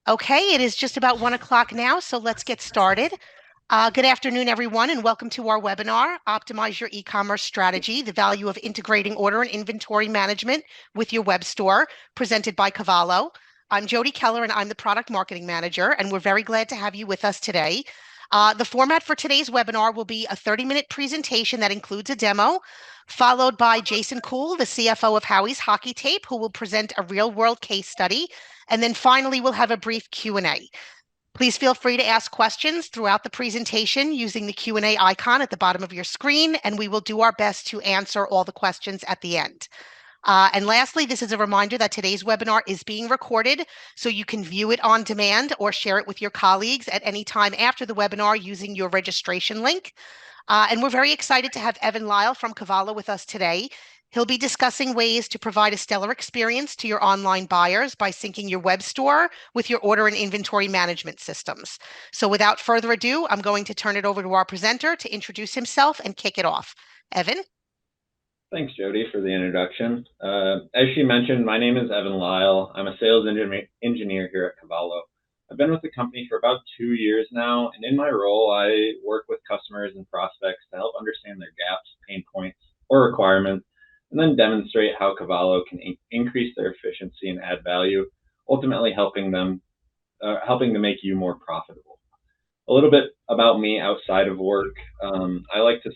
Okay, it is just about 1 o'clock now, so let's get started. Good afternoon, everyone, and welcome to our webinar, Optimize Your E-commerce Strategy, the Value of Integrating Order and Inventory Management with Your Web Store, presented by Cavallo. I'm Jody Keller, and I'm the Product Marketing Manager, and we're very glad to have you with us today. The format for today's webinar will be a 30-minute presentation that includes a demo, followed by Jason Koole, the CFO of Howie's Hockey Tape, who will present a real-world case study. And then finally, we'll have a brief Q&A. Please feel free to ask questions throughout the presentation using the Q&A icon at the bottom of your screen, and we will do our best to answer all the questions at the end. And lastly, this is a reminder that today's webinar is being recorded, so you can view it on demand or share it with your colleagues at any time after the webinar using your registration link. And we're very excited to have Lile from Cavallo with us today. He'll be discussing ways to provide a stellar experience to your online buyers by syncing your web store with your order and inventory management systems. So without further ado, I'm going to turn it over to our presenter to introduce himself and kick it off. Evan? Thanks, Jody, for the introduction. As she mentioned, my name is Evan Lile. I'm a sales engineer here at Cavallo. I've been with the company for about 2 years now, and in my role, I work with customers and prospects to help understand their gaps, pain points, or requirements, and then demonstrate how Cavallo can increase their efficiency and add value, ultimately helping to make you more profitable. A little bit about me outside of work. I like to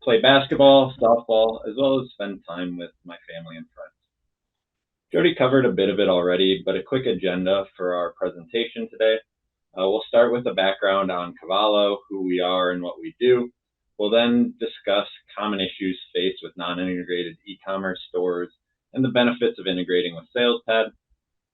play basketball, softball, as well as spend time with my family and friends. Jody covered a bit of it already, but a quick agenda for our presentation today. We'll start with a background on Cavallo, who we are and what we do. We'll then discuss common issues faced with non-integrated e-commerce stores and the benefits of integrating with SalesPad.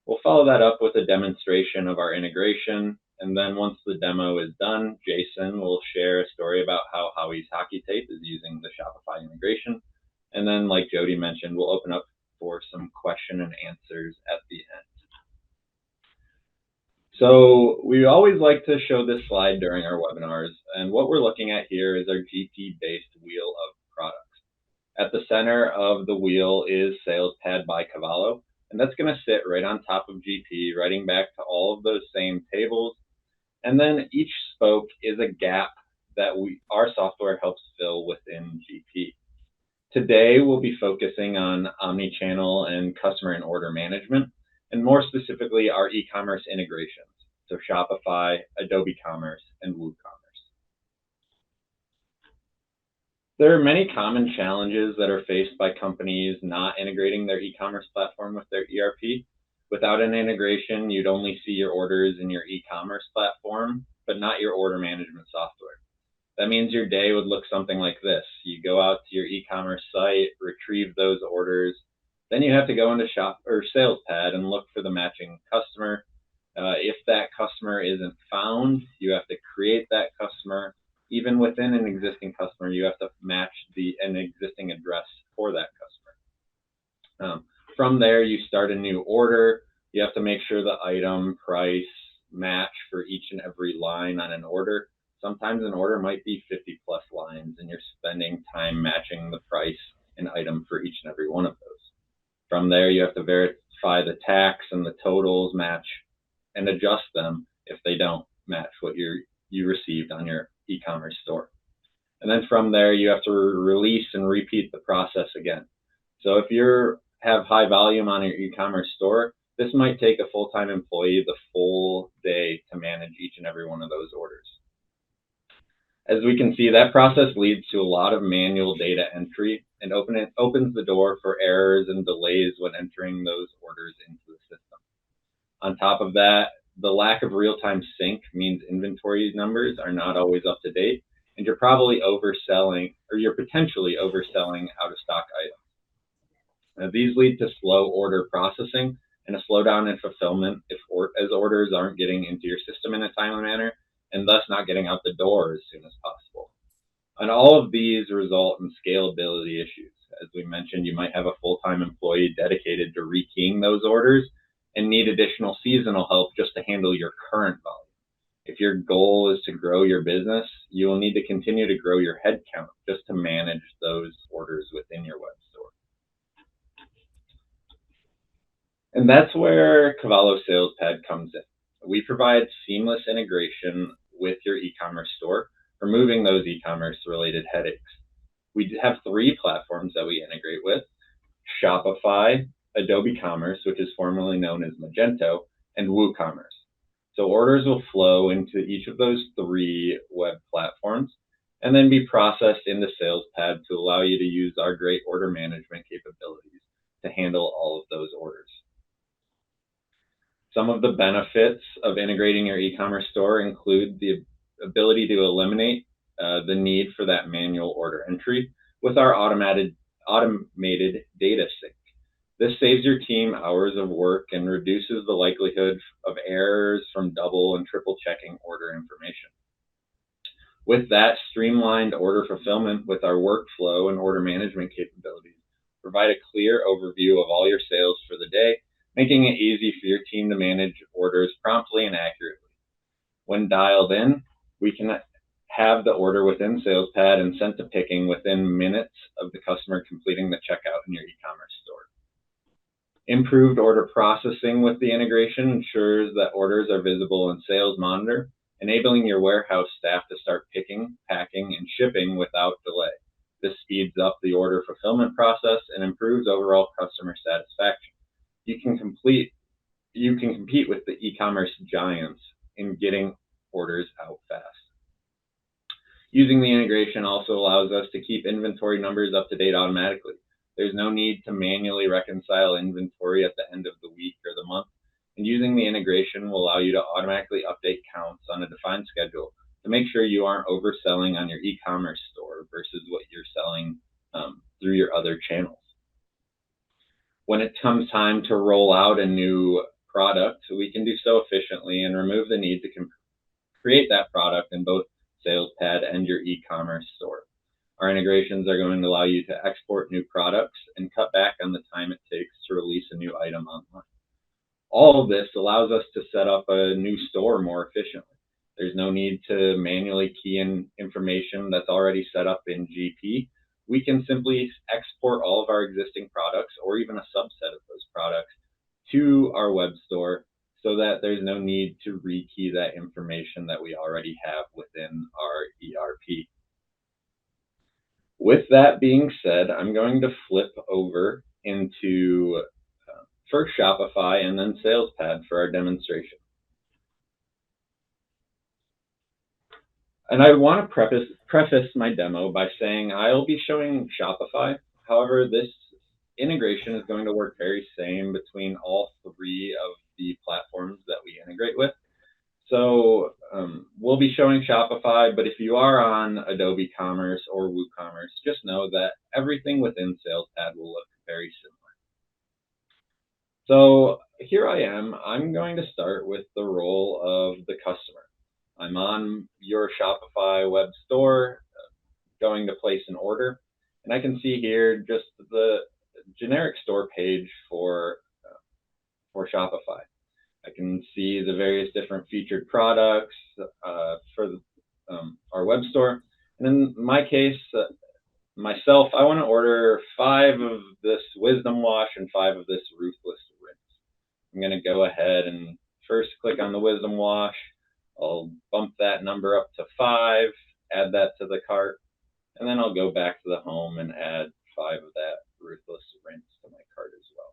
We'll follow that up with a demonstration of our integration, and then once the demo is done, Jason will share a story about how Howie's Hockey Tape is using the Shopify integration. And then, like Jody mentioned, we'll open up for some question and answers at the end. So we always like to show this slide during our webinars, and what we're looking at here is our GP-based wheel of products. At the center of the wheel is SalesPad by Cavallo, and that's going to sit right on top of GP, writing back to all of those same tables. And then each spoke is a gap that our software helps fill within GP. Today, we'll be focusing on omnichannel and customer and order management, and more specifically, our e-commerce integrations, so Shopify, Adobe Commerce, and WooCommerce. There are many common challenges that are faced by companies not integrating their e-commerce platform with their ERP. Without an integration, you'd only see your orders in your e-commerce platform, but not your order management software. That means your day would look something like this. You go out to your e-commerce site, retrieve those orders, then you have to go into SalesPad and look for the matching customer. If that customer isn't found, you have to create that customer. Even within an existing customer, you have to match an existing address for that customer. From there, you start a new order. You have to make sure the item, price, match for each and every line on an order. Sometimes an order might be 50 plus lines, and you're spending time matching the price and item for each and every one of those. From there, you have to verify the tax and the totals match and adjust them if they don't match what you received on your e-commerce store. And then from there, you have to release and repeat the process again. So if you have high volume on your e-commerce store, this might take a full-time employee the full day to manage each and every one of those orders. As we can see, that process leads to a lot of manual data entry and opens the door for errors and delays when entering those orders into the system. On top of that, the lack of real-time sync means inventory numbers are not always up to date, and you're probably overselling, or you're potentially overselling out-of-stock items. Now, these lead to slow order processing and a slowdown in fulfillment as orders aren't getting into your system in a timely manner, and thus not getting out the door as soon as possible. And all of these result in scalability issues. As we mentioned, you might have a full-time employee dedicated to rekeying those orders and need additional seasonal help just to handle your current volume. If your goal is to grow your business, you will need to continue to grow your headcount just to manage those orders within your web store. And that's where Cavallo SalesPad comes in. We provide seamless integration with your e-commerce store, removing those e-commerce related headaches. We have 3 platforms that we integrate with: Shopify, Adobe Commerce, which is formerly known as Magento, and WooCommerce. So orders will flow into each of those 3 web platforms and then be processed into SalesPad to allow you to use our great order management capabilities to handle all of those orders. Some of the benefits of integrating your e-commerce store include the ability to eliminate the need for that manual order entry with our automated data sync. This saves your team hours of work and reduces the likelihood of errors from double and triple checking order information. With that streamlined order fulfillment with our workflow and order management capabilities, provide a clear overview of all your sales for the day, making it easy for your team to manage orders promptly and accurately. When dialed in, we can have the order within SalesPad and sent to picking within minutes of the customer completing the checkout in your e-commerce store. Improved order processing with the integration ensures that orders are visible in Sales Monitor, enabling your warehouse staff to start picking, packing, and shipping without delay. This speeds up the order fulfillment process and improves overall customer satisfaction. You can compete with the e-commerce giants in getting orders out fast. Using the integration also allows us to keep inventory numbers up to date automatically. There's no need to manually reconcile inventory at the end of the week or the month, and using the integration will allow you to automatically update counts on a defined schedule to make sure you aren't overselling on your e-commerce store versus what you're selling through your other channels. When it comes time to roll out a new product, we can do so efficiently and remove the need to create that product in both SalesPad and your e-commerce store. Our integrations are going to allow you to export new products and cut back on the time it takes to release a new item online. All of this allows us to set up a new store more efficiently. There's no need to manually key in information that's already set up in GP. We can simply export all of our existing products or even a subset of those products to our web store so that there's no need to rekey that information that we already have within our ERP. With that being said, I'm going to flip over into first Shopify and then SalesPad for our demonstration. And I want to preface my demo by saying I'll be showing Shopify. However, this integration is going to work very same between all 3 of the platforms that we integrate with. So we'll be showing Shopify, but if you are on Adobe Commerce or WooCommerce, just know that everything within SalesPad will look very similar. So here I am. I'm going to start with the role of the customer. I'm on your Shopify web store, going to place an order, and I can see here just the generic store page for Shopify. I can see the various different featured products for our web store. And in my case, myself, I want to order 5 of this Wisdom Wash and 5 of this Ruthless Rinse. I'm going to go ahead and first click on the Wisdom Wash. I'll bump that number up to 5, add that to the cart, and then I'll go back to the home and add 5 of that Ruthless Rinse to my cart as well.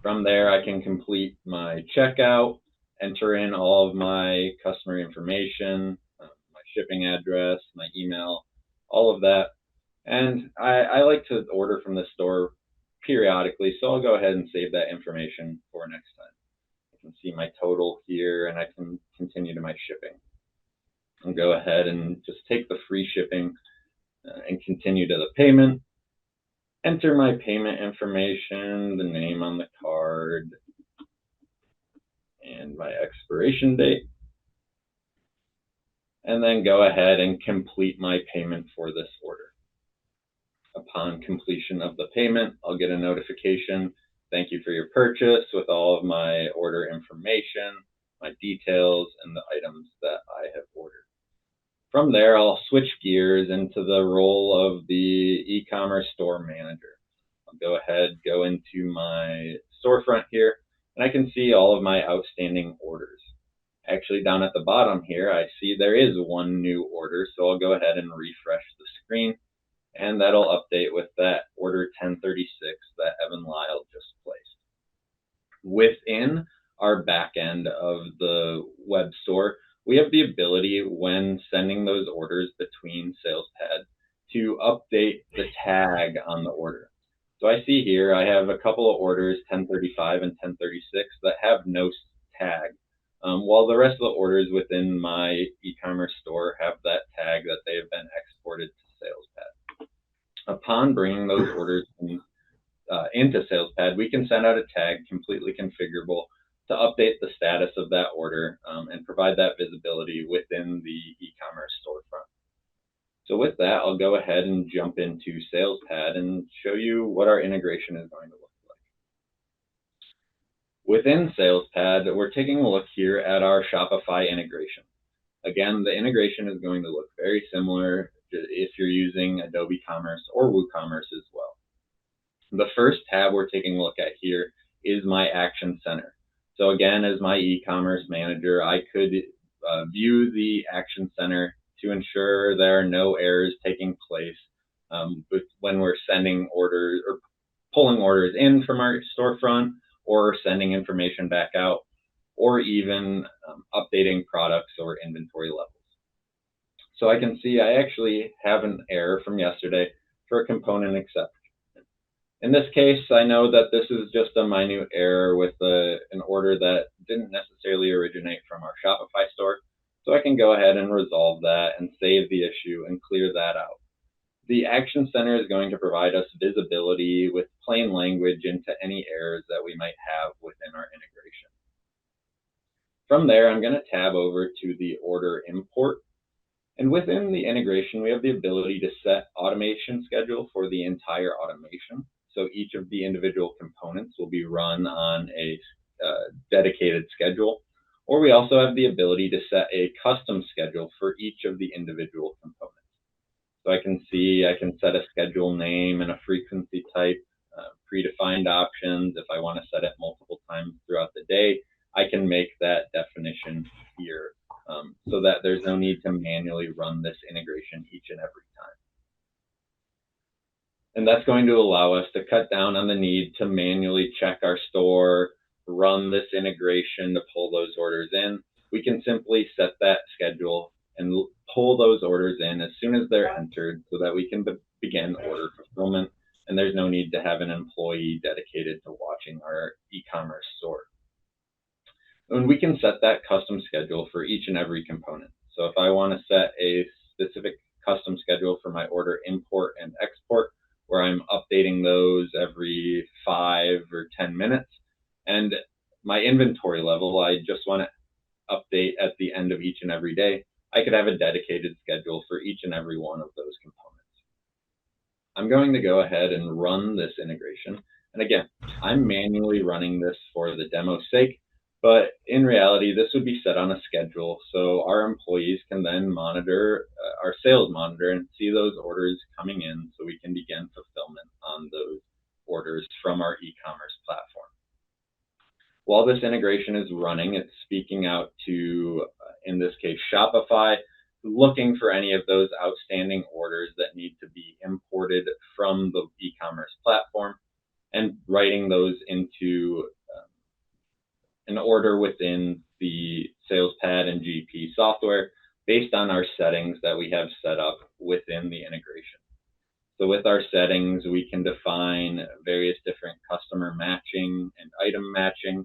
From there, I can complete my checkout, enter in all of my customer information, my shipping address, my email, all of that. And I like to order from the store periodically, so I'll go ahead and save that information for next time. I can see my total here, and I can continue to my shipping. I'll go ahead and just take the free shipping and continue to the payment. Enter my payment information, the name on the card, and my expiration date. And then go ahead and complete my payment for this order. Upon completion of the payment, I'll get a notification. Thank you for your purchase with all of my order information, my details, and the items that I have ordered. From there, I'll switch gears into the role of the e-commerce store manager. I'll go ahead, go into my storefront here, and I can see all of my outstanding orders. Actually, down at the bottom here, I see there is one new order, so I'll go ahead and refresh the screen, and that'll update with that order 1036 that Evan Lile just placed. Within our back end of the web store, we have the ability, when sending those orders between SalesPad, to update the tag on the order. So I see here I have a couple of orders, 1035 and 1036, that have no tag, while the rest of the orders within my e-commerce store have that tag that they have been exported to SalesPad. Upon bringing those orders into SalesPad, we can send out a tag completely configurable to update the status of that order and provide that visibility within the e-commerce storefront. So with that, I'll go ahead and jump into SalesPad and show you what our integration is going to look like. Within SalesPad, we're taking a look here at our Shopify integration. Again, the integration is going to look very similar if you're using Adobe Commerce or WooCommerce as well. The first tab we're taking a look at here is my Action Center. So again, as my e-commerce manager, I could view the Action Center to ensure there are no errors taking place when we're sending orders or pulling orders in from our storefront, or sending information back out, or even updating products or inventory levels. So I can see I actually have an error from yesterday for a component exception. In this case, I know that this is just a minute error with an order that didn't necessarily originate from our Shopify store, so I can go ahead and resolve that and save the issue and clear that out. The Action Center is going to provide us visibility with plain language into any errors that we might have within our integration. From there, I'm going to tab over to the order import. And within the integration, we have the ability to set automation schedule for the entire automation. So each of the individual components will be run on a dedicated schedule. Or we also have the ability to set a custom schedule for each of the individual components. So I can set a schedule name and a frequency type, predefined options. If I want to set it multiple times throughout the day, I can make that definition here so that there's no need to manually run this integration each and every time. And that's going to allow us to cut down on the need to manually check our store, run this integration to pull those orders in. We can simply set that schedule and pull those orders in as soon as they're entered so that we can begin order fulfillment, and there's no need to have an employee dedicated to watching our e-commerce store. And we can set that custom schedule for each and every component. So if I want to set a specific custom schedule for my order import and export, where I'm updating those every 5 or 10 minutes, and my inventory level, I just want to update at the end of each and every day, I could have a dedicated schedule for each and every one of those components. I'm going to go ahead and run this integration. And again, I'm manually running this for the demo's sake, but in reality, this would be set on a schedule so our employees can then monitor our sales monitor and see those orders coming in so we can begin fulfillment on those orders from our e-commerce platform. While this integration is running, it's speaking out to, in this case, Shopify, looking for any of those outstanding orders that need to be imported from the e-commerce platform and writing those into an order within the SalesPad and GP software based on our settings that we have set up within the integration. So with our settings, we can define various different customer matching and item matching.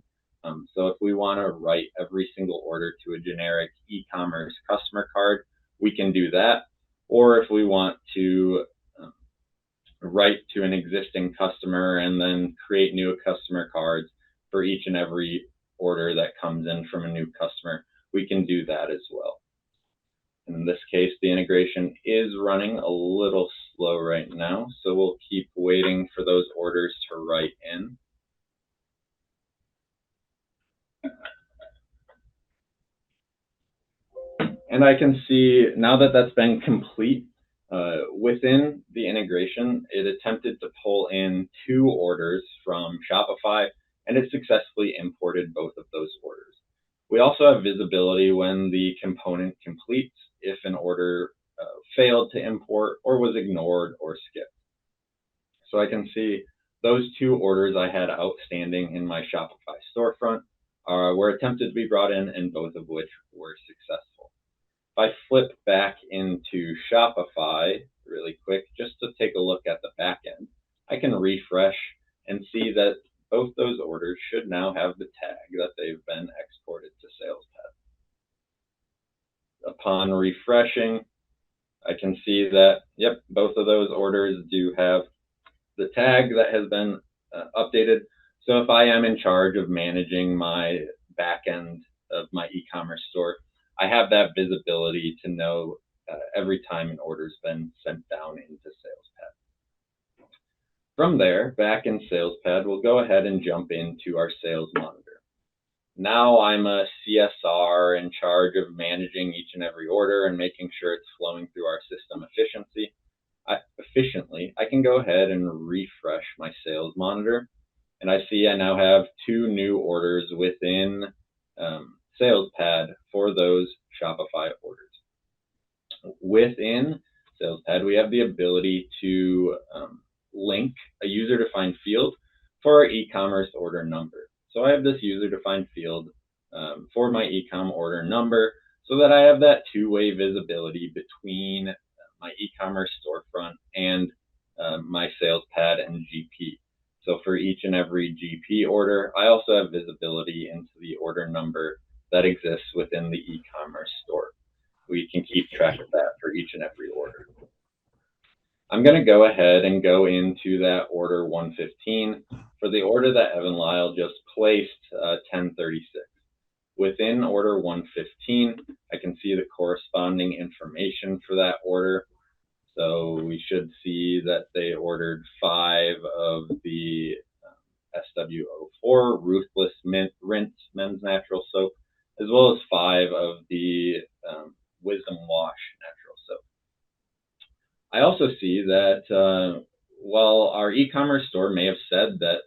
So if we want to write every single order to a generic e-commerce customer card, we can do that. Or if we want to write to an existing customer and then create new customer cards for each and every order that comes in from a new customer, we can do that as well. In this case, the integration is running a little slow right now, so we'll keep waiting for those orders to write in. And I can see now that that's been complete, within the integration, it attempted to pull in 2 orders from Shopify and it successfully imported both of those orders. We also have visibility when the component completes, if an order failed to import or was ignored or skipped. So I can see those 2 orders I had outstanding in my Shopify storefront were attempted to be brought in, and both of which were successful. If I flip back into Shopify really quick, just to take a look at the back end, I can refresh and see that both those orders should now have the tag that they've been exported to SalesPad. Upon refreshing, I can see that, yep, both of those orders do have the tag that has been updated. So if I am in charge of managing my back end of my e-commerce store, I have that visibility to know every time an order's been sent down into SalesPad. From there, back in SalesPad, we'll go ahead and jump into our sales monitor. Now I'm a CSR in charge of managing each and every order and making sure it's flowing through our system efficiently. I can go ahead and refresh my sales monitor, and I see I now have 2 new orders within SalesPad for those Shopify orders. Within SalesPad, we have the ability to link a user-defined field for our e-commerce order number. So I have this user-defined field for my e-com order number so that I have that 2-way visibility between my e-commerce storefront and my SalesPad and GP. So for each and every GP order, I also have visibility into the order number that exists within the e-commerce store. We can keep track of that for each and every order. I'm going to go ahead and go into that order 115 for the order that Evan Lile just placed, 1036. Within order 115, I can see the corresponding information for that order. So we should see that they ordered 5 of the SW04 Ruthless Rinse Men's Natural Soap, as well as 5 of the Wisdom Wash Natural Soap. I also see that while our e-commerce store may have said that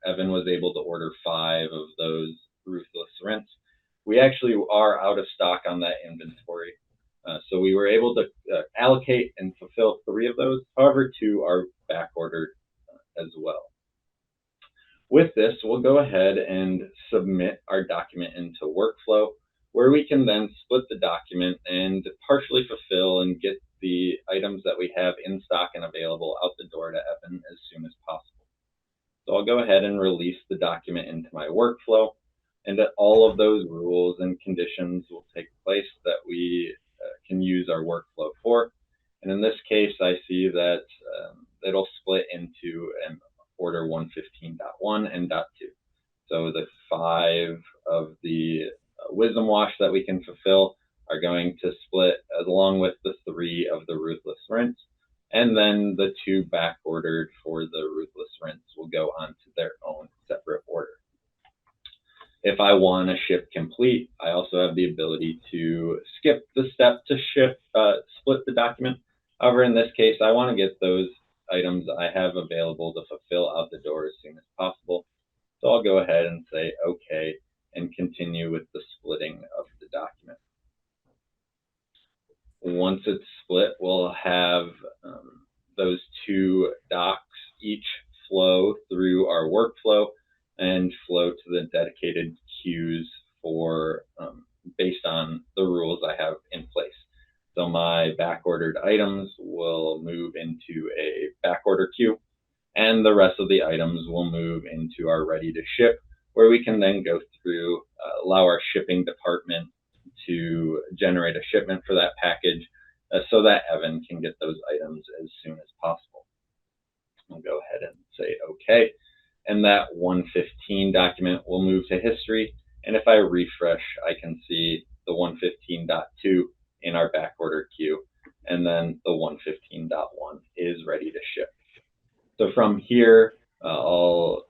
Evan was able to order 5 of those Ruthless Rinse, we actually are out of stock on that inventory. So we were able to allocate and fulfill 3 of those. However, 2 are back ordered as well. With this, we'll go ahead and submit our document into workflow, where we can then split the document and partially fulfill and get the items that we have in stock and available out the door to Evan as soon as possible. So I'll go ahead and release the document into my workflow, and that all of those rules and conditions will take place that we can use our workflow for. And in this case, I see that it'll split into an order 115.1 and .2. So the 5 of the Wisdom Wash that we can fulfill are going to split along with the 3 of the Ruthless Rinse, and then the 2 back ordered for the Ruthless Rinse will go onto their own separate order. If I want to ship complete, I also have the ability to skip the step to split the document. However, in this case, I want to get those items I have available to fulfill out the door as soon as possible. So I'll go ahead and say OK and continue with the splitting of the document. Once it's split, we'll have those 2 docs each flow through our workflow and flow to the dedicated queues for based on the rules I have in place. So my back ordered items will move into a back order queue, and the rest of the items will move into our ready to ship, where we can then go through, allow our shipping department to generate a shipment for that package so that Evan can get those items as soon as possible. I'll go ahead and say OK. And that 115 document will move to history. And if I refresh, I can see the 115.2 in our back order queue. And then the 115.1 is ready to ship. So from here, I'll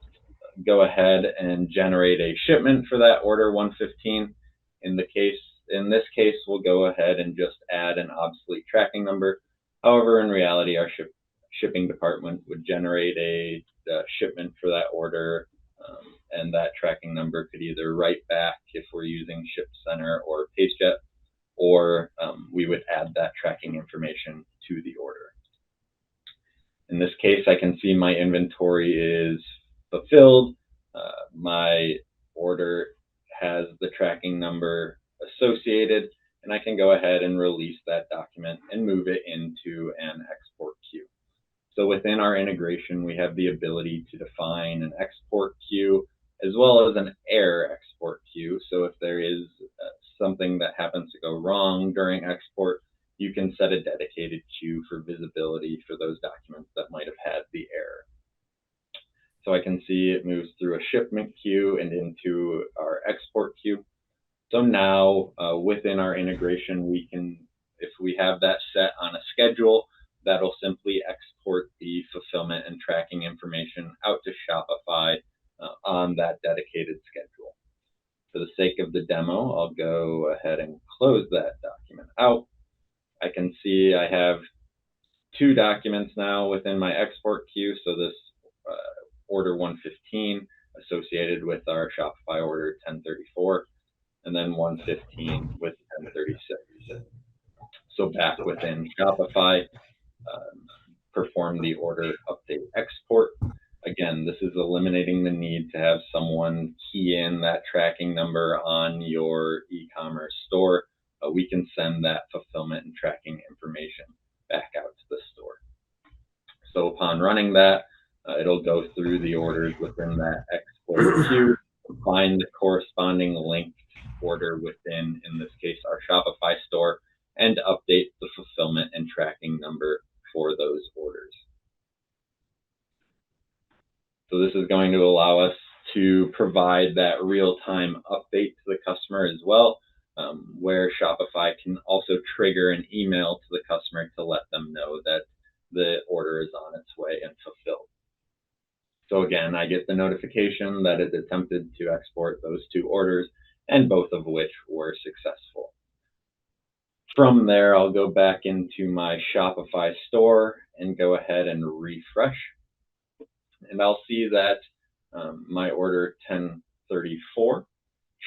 go ahead and generate a shipment for that order 115. In this case, we'll go ahead and just add an obsolete tracking number. However, in reality, our shipping department would generate a shipment for that order and that tracking number could either write back if we're using Ship Center or PageJet, or we would add that tracking information to the order. In this case, I can see my inventory is fulfilled. My order has the tracking number associated, and I can go ahead and release that document and move it into an export queue. So within our integration, we have the ability to define an export queue as well as an error export queue. So if there is something that happens to go wrong during export, you can set a dedicated queue for visibility for those documents that might have had the error. So I can see it moves through a shipment queue and into our export queue. So now within our integration, we can, if we have that set on a schedule, that'll simply export the fulfillment and tracking information out to Shopify on that dedicated schedule. For the sake of the demo, I'll go ahead and close that document out. I can see I have two documents now within my export queue. So this order 115 associated with our Shopify order 1034, and then 115 with 1036. So back within Shopify, perform the order update export. Again, this is eliminating the need to have someone key in that tracking number on your e-commerce store. We can send that fulfillment and tracking information back out to the store. So upon running that, it'll go through the orders within that export queue, find the corresponding linked order within, in this case, our Shopify store, and update the fulfillment and tracking number for those orders. So this is going to allow us to provide that real-time update to the customer as well, where Shopify can also trigger an email to the customer to let them know that the order is on its way and fulfilled. So again, I get the notification that it attempted to export those two orders, and both of which were successful. From there, I'll go back into my Shopify store and go ahead and refresh. And I'll see that my order 1034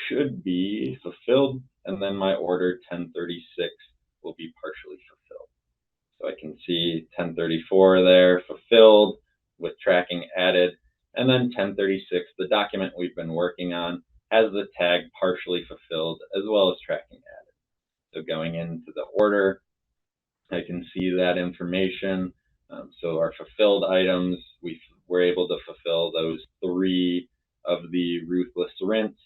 should be fulfilled, and then my order 1036 will be partially fulfilled. So I can see 1034 there fulfilled with tracking added, and then 1036, the document we've been working on, has the tag partially fulfilled as well as tracking added. So going into the order, I can see that information. So our fulfilled items, we were able to fulfill those 3 of the Ruthless Rinse,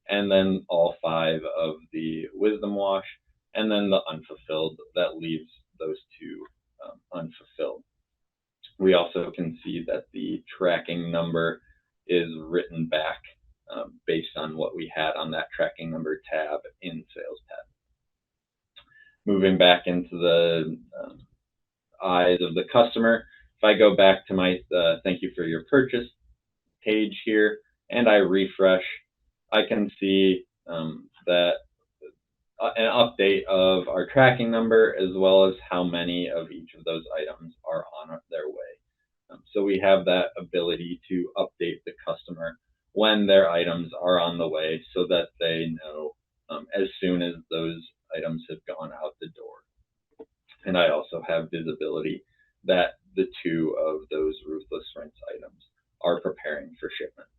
and then all 5 of the Wisdom Wash, and then the unfulfilled, that leaves those 2 unfulfilled. We also can see that the tracking number is written back based on what we had on that tracking number tab in SalesPad. Moving back into the eyes of the customer, if I go back to my thank you for your purchase page here and I refresh, I can see that an update of our tracking number as well as how many of each of those items are on their way. So we have that ability to update the customer when their items are on the way so that they know as soon as those items have gone out the door. And I also have visibility that the 2 of those Ruthless Rinse items are preparing for shipment.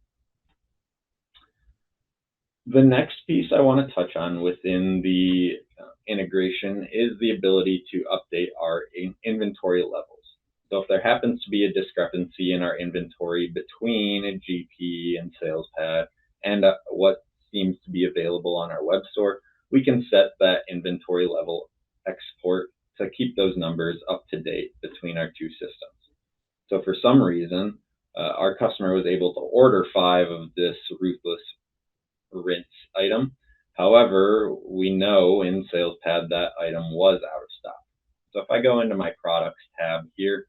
The next piece I want to touch on within the integration is the ability to update our inventory levels. So if there happens to be a discrepancy in our inventory between a GP and SalesPad and what seems to be available on our web store, we can set that inventory level export to keep those numbers up to date between our 2 systems. So for some reason, our customer was able to order 5 of this Ruthless Rinse item. However, we know in SalesPad that item was out of stock. So if I go into my products tab here,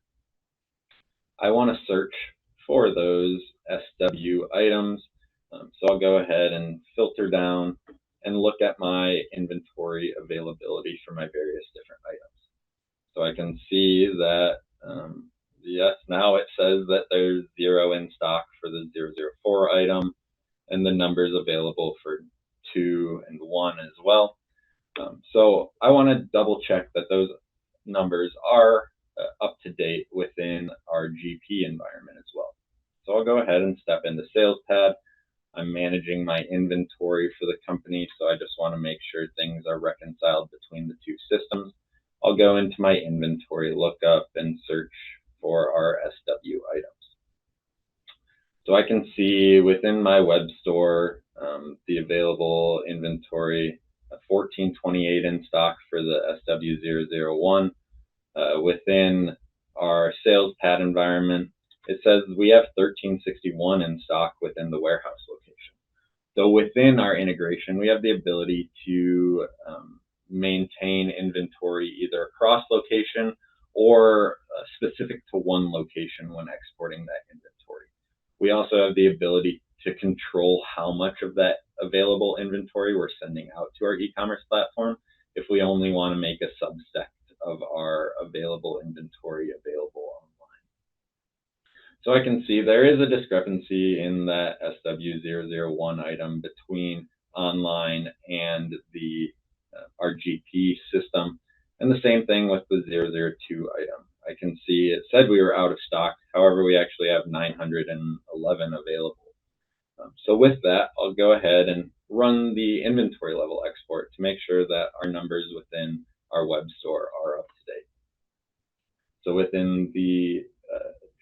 I want to search for those SW items. So I'll go ahead and filter down and look at my inventory availability for my various different items. So I can see that, yes, now it says that there's 0 in stock for for the 004 item, and the numbers available for 2 and 1 as well. So I want to double check that those numbers are up to date within our GP environment as well. So I'll go ahead and step into SalesPad. I'm managing my inventory for the company, so I just want to make sure things are reconciled between the two systems. I'll go into my inventory lookup and search for our SW items. So I can see within my web store the available inventory, 1428 in stock for the SW001. Within our SalesPad environment, it says we have 1361 in stock within the warehouse location. So within our integration, we have the ability to maintain inventory either across location or specific to one location when exporting that inventory. We also have the ability to control how much of that available inventory we're sending out to our e-commerce platform if we only want to make a subset of our available inventory available online. So I can see there is a discrepancy in that SW001 item between online and the our GP system, and the same thing with the 002 item. I can see it said we were out of stock. However, we actually have 911 available. So with that, I'll go ahead and run the inventory level export to make sure that our numbers within our web store are up to date. So within the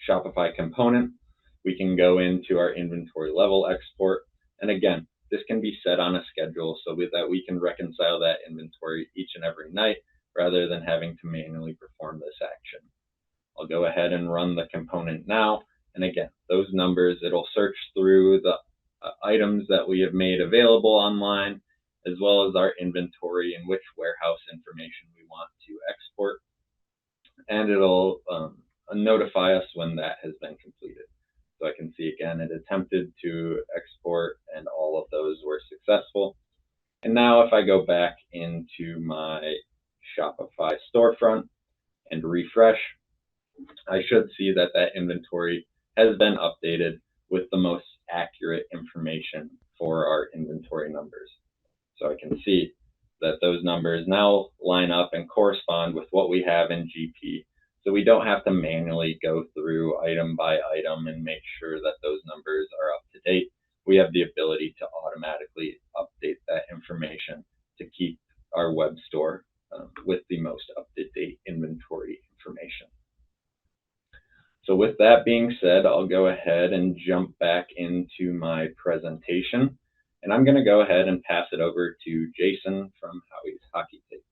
Shopify component, we can go into our inventory level export. And again, this can be set on a schedule so that we can reconcile that inventory each and every night rather than having to manually perform this action. I'll go ahead and run the component now. And again, those numbers, it'll search through the items that we have made available online, as well as our inventory and which warehouse information we want to export. And it'll notify us when that has been completed. So I can see again, it attempted to export and all of those were successful. And now if I go back into my Shopify storefront and refresh, I should see that that inventory has been updated with the most accurate information for our inventory numbers. So I can see that those numbers now line up and correspond with what we have in GP. So we don't have to manually go through item by item and make sure that those numbers are up to date. We have the ability to automatically update that information to keep our web store with the most up-to-date inventory information. So with that being said, I'll go ahead and jump back into my presentation. And I'm going to go ahead and pass it over to Jason from Howie's Hockey Tape.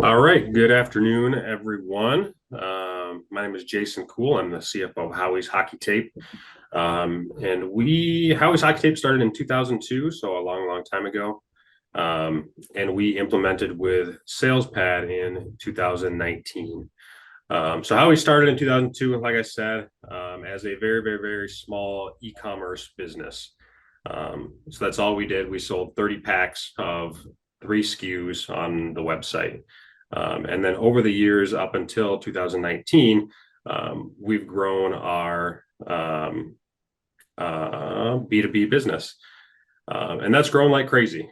All right. Good afternoon, everyone. My name is Jason Koole. I'm the CFO of Howie's Hockey Tape. And Howie's Hockey Tape started in 2002, so a long, long time ago. And we implemented with SalesPad in 2019. So Howie started in 2002, like I said, as a very, very, very small e-commerce business. So that's all we did. We sold 30 packs of 3 SKUs on the website. And then over the years up until 2019, we've grown our B2B business. And that's grown like crazy.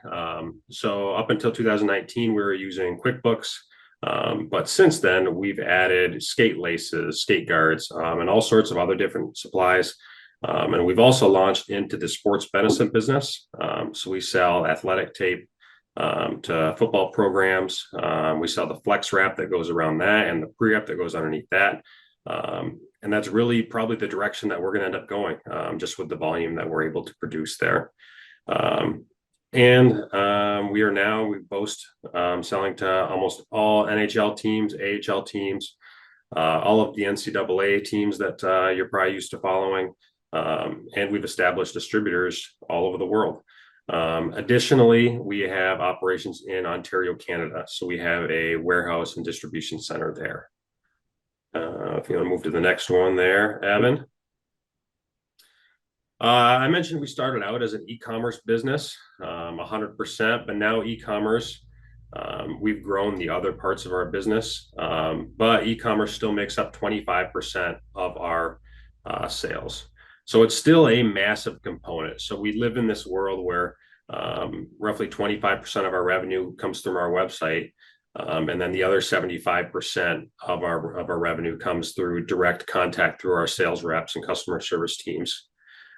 So up until 2019, we were using QuickBooks. But since then, we've added skate laces, skate guards, and all sorts of other different supplies. And we've also launched into the sports medicine business. So we sell athletic tape to football programs. We sell the flex wrap that goes around that and the pre-wrap that goes underneath that. And that's really probably the direction that we're going to end up going, just with the volume that we're able to produce there. We boast selling to almost all NHL teams, AHL teams, all of the NCAA teams that you're probably used to following. And we've established distributors all over the world. Additionally, we have operations in Ontario, Canada. So we have a warehouse and distribution center there. If you want to move to the next one there, Evan. I mentioned we started out as an e-commerce business, 100%, but now e-commerce, we've grown the other parts of our business, but e-commerce still makes up 25% of our sales. So it's still a massive component. So we live in this world where roughly 25% of our revenue comes from our website, and then the other 75% of our revenue comes through direct contact through our sales reps and customer service teams.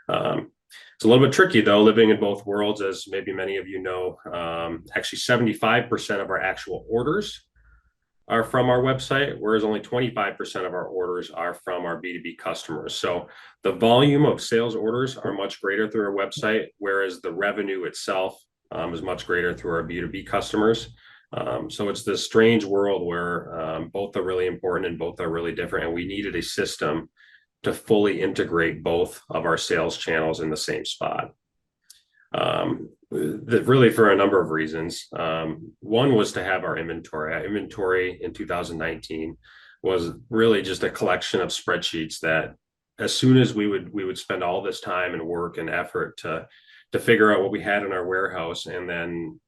It's a little bit tricky though, living in both worlds, as maybe many of you know. Actually, 75% of our actual orders are from our website, whereas only 25% of our orders are from our B2B customers. So the volume of sales orders are much greater through our website, whereas the revenue itself is much greater through our B2B customers. So it's this strange world where both are really important and both are really different, and we needed a system to fully integrate both of our sales channels in the same spot. Really for a number of reasons. One was to have our inventory. Our inventory in 2019 was really just a collection of spreadsheets that as soon as we would spend all this time and work and effort to figure out what we had in our warehouse, and then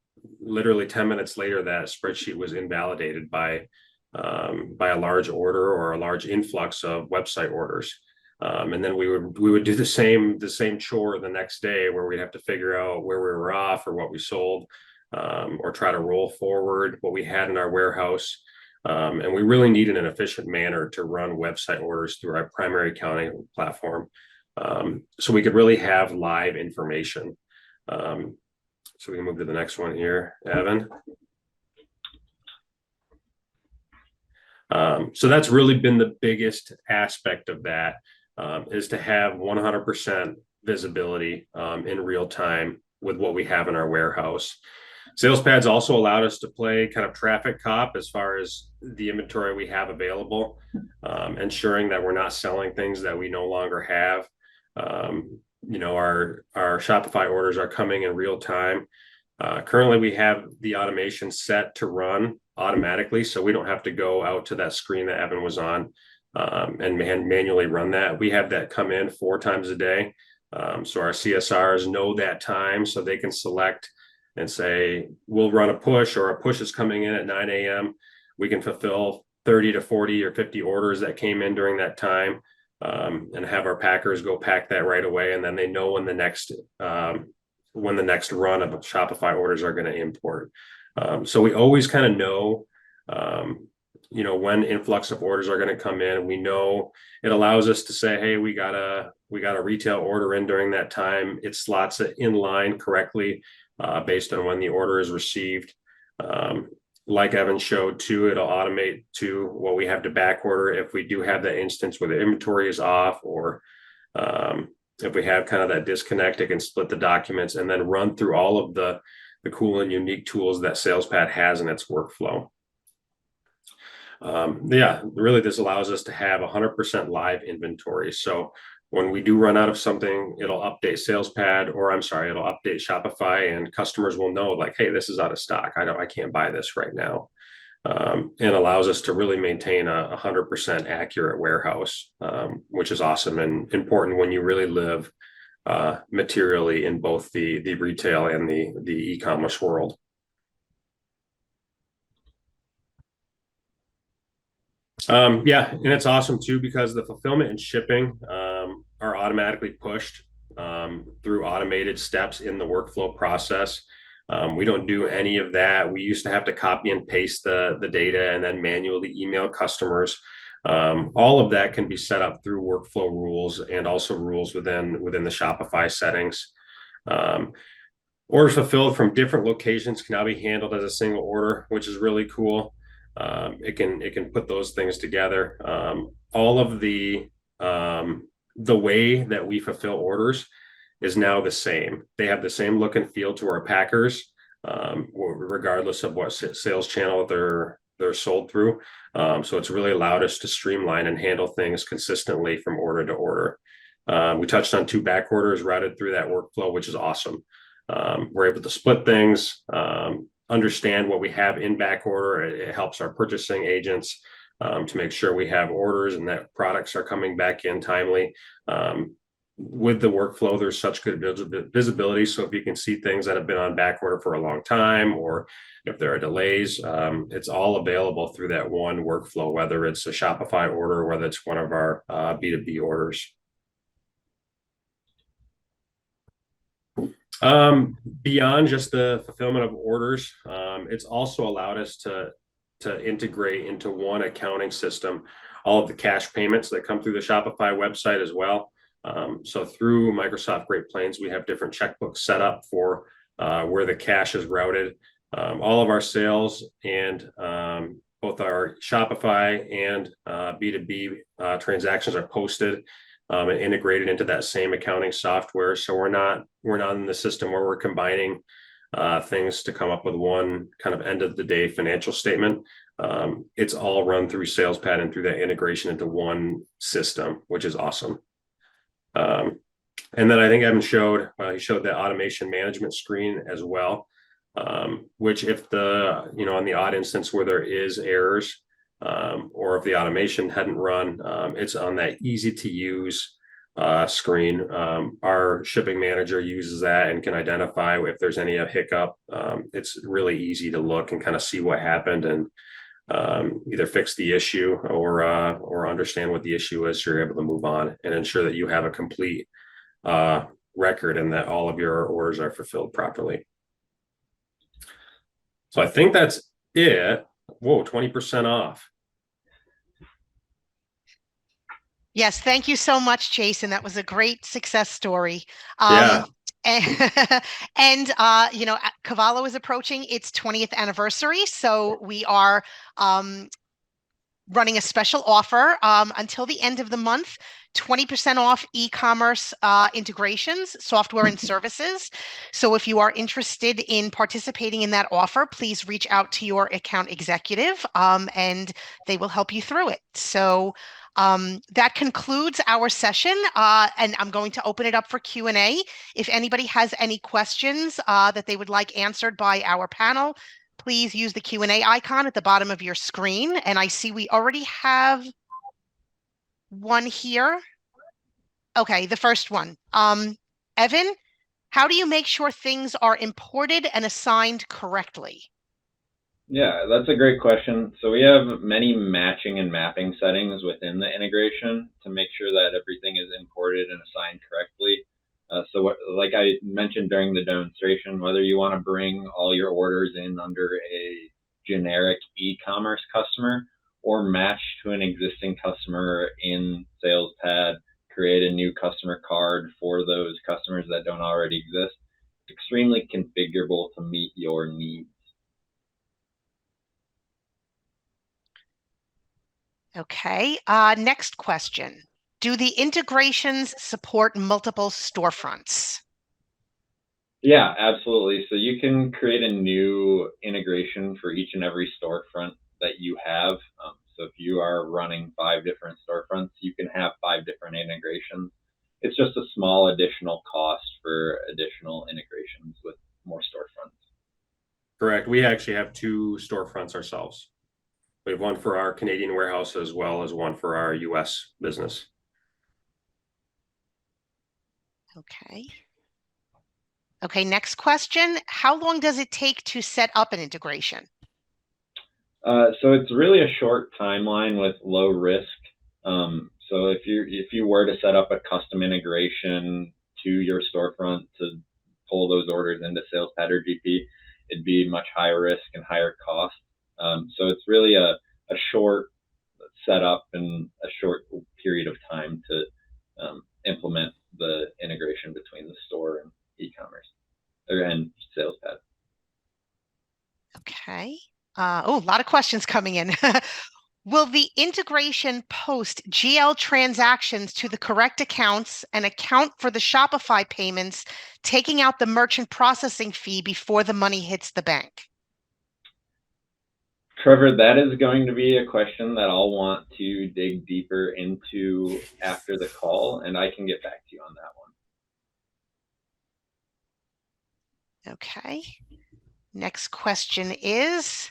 literally 10 minutes later, that spreadsheet was invalidated by a large order or a large influx of website orders. And then we would do the same chore the next day, where we'd have to figure out where we were off or what we sold, or try to roll forward what we had in our warehouse. And we really needed an efficient manner to run website orders through our primary accounting platform, so we could really have live information. So we can move to the next one here, Evan. So that's really been the biggest aspect of that, is to have 100% visibility in real time with what we have in our warehouse. SalesPad's also allowed us to play kind of traffic cop as far as the inventory we have available, ensuring that we're not selling things that we no longer have. Our Shopify orders are coming in real time. Currently, we have the automation set to run automatically, so we don't have to go out to that screen that Evan was on and manually run that. We have that come in 4 times a day. So our CSRs know that time, so they can select and say, we'll run a push, or a push is coming in at 9 a.m. We can fulfill 30 to 40 or 50 orders that came in during that time, and have our packers go pack that right away. And then they know when the next run of Shopify orders are going to import. So we always kind of know, when influx of orders are going to come in. We know it allows us to say, hey, we got a retail order in during that time. It slots it in line correctly based on when the order is received. Like Evan showed too, it'll automate to what we have to back order if we do have that instance where the inventory is off, or if we have kind of that disconnect, it can split the documents and then run through all of the cool and unique tools that SalesPad has in its workflow. Really this allows us to have 100% live inventory. So when we do run out of something, it'll update SalesPad, it'll update Shopify, and customers will know, like, hey, this is out of stock. I can't buy this right now. And allows us to really maintain a 100% accurate warehouse, which is awesome and important when you really live materially in both the retail and the e-commerce world. And it's awesome too, because the fulfillment and shipping are automatically pushed through automated steps in the workflow process. We don't do any of that. We used to have to copy and paste the data and then manually email customers. All of that can be set up through workflow rules, and also rules within the Shopify settings. Orders fulfilled from different locations can now be handled as a single order, which is really cool. It can put those things together. All of the way that we fulfill orders is now the same. They have the same look and feel to our packers, regardless of what sales channel they're sold through. So it's really allowed us to streamline and handle things consistently from order to order. We touched on 2 back orders routed through that workflow, which is awesome. We're able to split things, understand what we have in back order. It helps our purchasing agents to make sure we have orders and that products are coming back in timely. with the workflow, there's such good visibility. So if you can see things that have been on back order for a long time, or if there are delays, it's all available through that one workflow, whether it's a Shopify order, whether it's one of our B2B orders. Beyond just the fulfillment of orders, it's also allowed us to integrate into one accounting system all of the cash payments that come through the Shopify website as well. So through Microsoft Great Plains, we have different checkbooks set up for where the cash is routed. All of our sales and both our Shopify and B2B transactions are posted and integrated into that same accounting software. So we're not in the system where we're combining things to come up with one kind of end of the day financial statement. It's all run through SalesPad and through that integration into one system, which is awesome. And then I think Evan showed he showed the automation management screen as well, which if the on the odd instance where there is errors, or if the automation hadn't run, it's on that easy to use screen. Our shipping manager uses that and can identify if there's any hiccup. It's really easy to look and kind of see what happened and either fix the issue or understand what the issue is, so you're able to move on and ensure that you have a complete record and that all of your orders are fulfilled properly. So I think that's it. Whoa, 20% off. Yes, thank you so much, Jason. That was a great success story. Yeah. And Cavallo is approaching its 20th anniversary, so we are running a special offer until the end of the month. 20% off e-commerce integrations, software and services. So if you are interested in participating in that offer, please reach out to your account executive and they will help you through it. So that concludes our session, and I'm going to open it up for Q&A. If anybody has any questions that they would like answered by our panel, please use the Q&A icon at the bottom of your screen. And I see we already have one here. Okay, the first one. Evan, how do you make sure things are imported and assigned correctly? Yeah, that's a great question. So we have many matching and mapping settings within the integration to make sure that everything is imported and assigned correctly. Like I mentioned during the demonstration, whether you want to bring all your orders in under a generic e-commerce customer or match to an existing customer in SalesPad, create a new customer card for those customers that don't already exist, it's extremely configurable to meet your needs. Okay, next question. Do the integrations support multiple storefronts? Yeah, absolutely. So you can create a new integration for each and every storefront that you have. So if you are running 5 different storefronts, you can have 5 different integrations. It's just a small additional cost for additional integrations with more storefronts. Correct. We actually have 2 storefronts ourselves. We have one for our Canadian warehouse as well as one for our US business. Okay. Okay, next question. How long does it take to set up an integration? So it's really a short timeline with low risk. So if you were to set up a custom integration to your storefront to pull those orders into SalesPad or GP, it'd be much higher risk and higher cost. So it's really a short setup and a short period of time to implement the integration between the store and e-commerce and SalesPad. Okay. A lot of questions coming in. Will the integration post GL transactions to the correct accounts and account for the Shopify payments, taking out the merchant processing fee before the money hits the bank? Trevor, that is going to be a question that I'll want to dig deeper into after the call, and I can get back to you on that one. Okay. Next question is,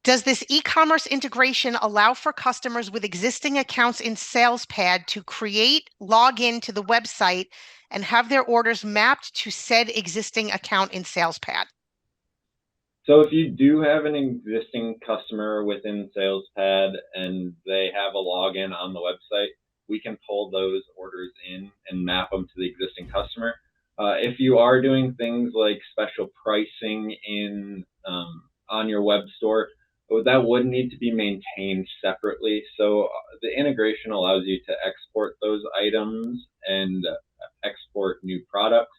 Does this e-commerce integration allow for customers with existing accounts in SalesPad to create, log in to the website, and have their orders mapped to said existing account in SalesPad? So if you do have an existing customer within SalesPad and they have a login on the website, we can pull those orders in and map them to the existing customer. If you are doing things like special pricing in on your web store, that would need to be maintained separately. So the integration allows you to export those items and export new products.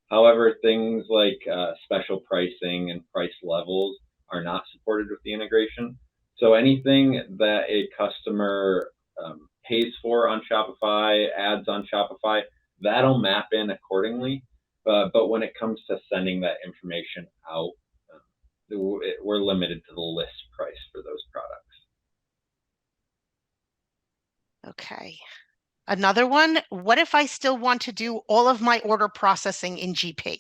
However, things like special pricing and price levels are not supported with the integration. So anything that a customer pays for on Shopify, adds on Shopify, that'll map in accordingly. But when it comes to sending that information out, we're limited to the list price for those products. Okay. Another one, what if I still want to do all of my order processing in GP?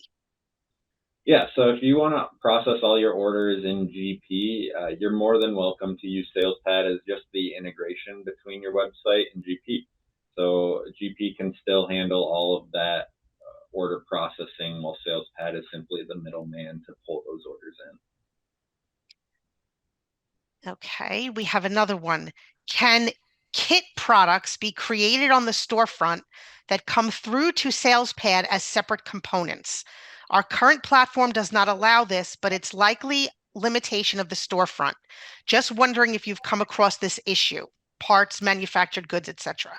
Yeah, so if you want to process all your orders in GP, you're more than welcome to use SalesPad as just the integration between your website and GP. So GP can still handle all of that order processing, while SalesPad is simply the middleman to pull those orders in. Okay, we have another one. Can kit products be created on the storefront that come through to SalesPad as separate components? Our current platform does not allow this, but it's likely limitation of the storefront. Just wondering if you've come across this issue, parts, manufactured goods, etc.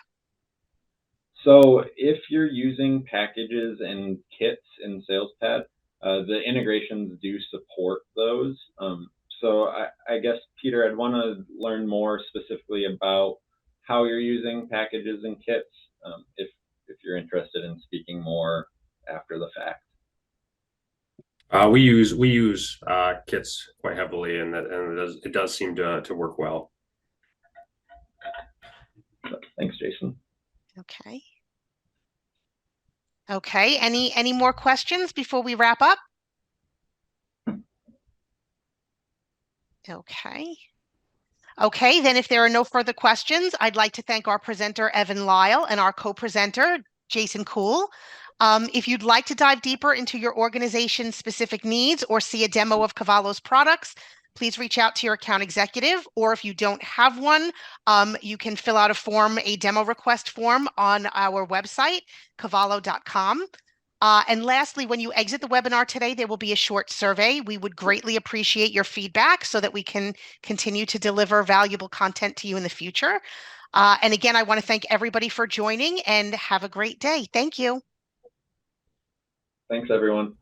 So if you're using packages and kits in SalesPad, the integrations do support those. So I guess, Peter, I'd want to learn more specifically about how you're using packages and kits, if you're interested in speaking more after the fact. We use kits quite heavily, and it does seem to work well. Thanks, Jason. Okay. Okay. Any more questions before we wrap up? Okay. Okay, then if there are no further questions, I'd like to thank our presenter, Evan Lile, and our co-presenter, Jason Koole. If you'd like to dive deeper into your organization's specific needs or see a demo of Cavallo's products, please reach out to your account executive, or if you don't have one, you can fill out a demo request form on our website, cavallo.com. And lastly, when you exit the webinar today, there will be a short survey. We would greatly appreciate your feedback so that we can continue to deliver valuable content to you in the future. And again, I want to thank everybody for joining, and have a great day. Thank you. Thanks, everyone.